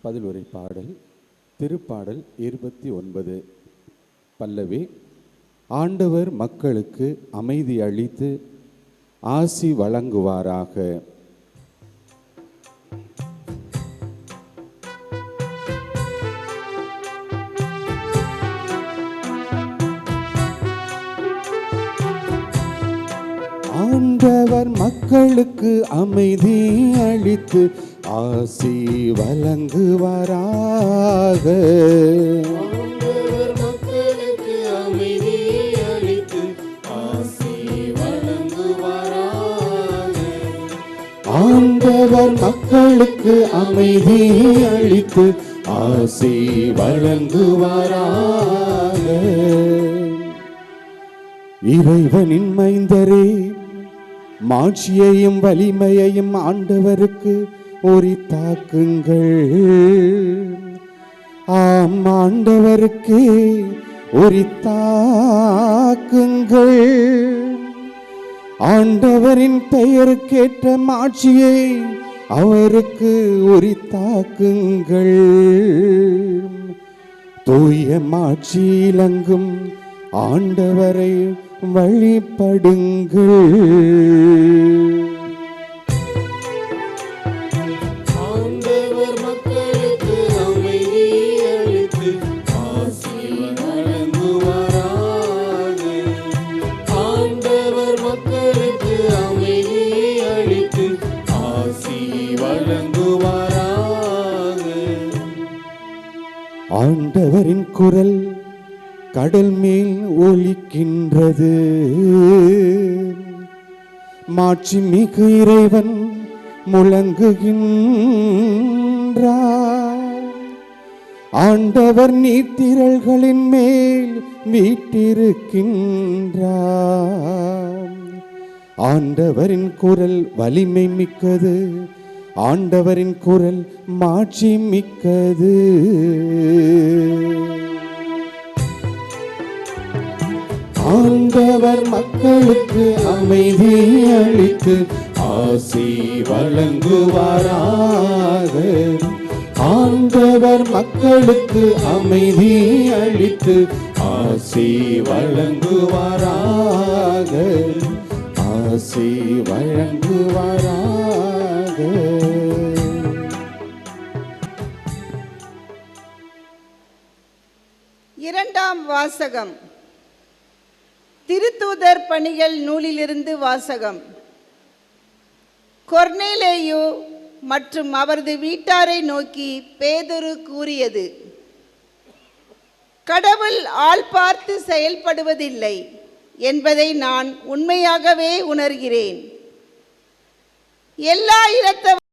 பதிலுரை பாடல் திருப்பாடல் 29 பல்லவி. ஆண்டவர் மக்களுக்கு அமைதி அளித்து ஆசி வழங்குவாராக. ஆண்டவர் மக்களுக்கு அமைதி அளித்து ஆசி வழங்குவாராக. ஆண்டவர் மக்களுக்கு அமைதி அளித்து ஆசி வழங்குவாராக. ஆண்டவர் மக்களுக்கு அமைதி அளித்து ஆசி வழங்குவாராக. இறைவனின் மைந்தரே, மாட்சியையும் வலிமையையும் ஆண்டவருக்கு உரித்தாக்குங்கள். ஆம், ஆண்டவருக்கு உரித்தாக்குங்கள். ஆண்டவரின் பெயருக்கேற்ற மாட்சியை அவருக்கு உரித்தாக்குங்கள். தூய மாட்சியிலங்கும் ஆண்டவரை வழிபடுங்கள். ஆண்டவர் மக்களுக்கு அமைதி அளித்து ஆசி வழங்குவாராக. ஆண்டவர் மக்களுக்கு அமைதி அளித்து ஆசி வழங்குவாராக. ஆண்டவரின் குரல் கடல் மேல் ஒலிக்கின்றது. மாட்சி மிகு இறைவன் முழங்குகின்றார். ஆண்டவர் நீர்த்திரள்களின் மேல் வீற்றிருக்கின்றார். ஆண்டவரின் குரல் வலிமை மிக்கது. ஆண்டவரின் குரல் மாட்சி மிக்கது. ஆண்டவர் மக்களுக்கு அமைதி அளித்து ஆசி வழங்குவாராக. ஆண்டவர் மக்களுக்கு அமைதி அளித்து ஆசி வழங்குவாராக. ஆசி வழங்குவாராக. இரண்டாம் வாசகம். திருத்தூதர் பணிகள் நூலிலிருந்து வாசகம். கொர்நேலேயு மற்றும் அவரது வீட்டாரை நோக்கி பேதுரு கூறியது: கடவுள் ஆள் பார்த்து செயல்படுவதில்லை என்பதை நான் உண்மையாகவே உணர்கிறேன். எல்லா இனத்தவரும்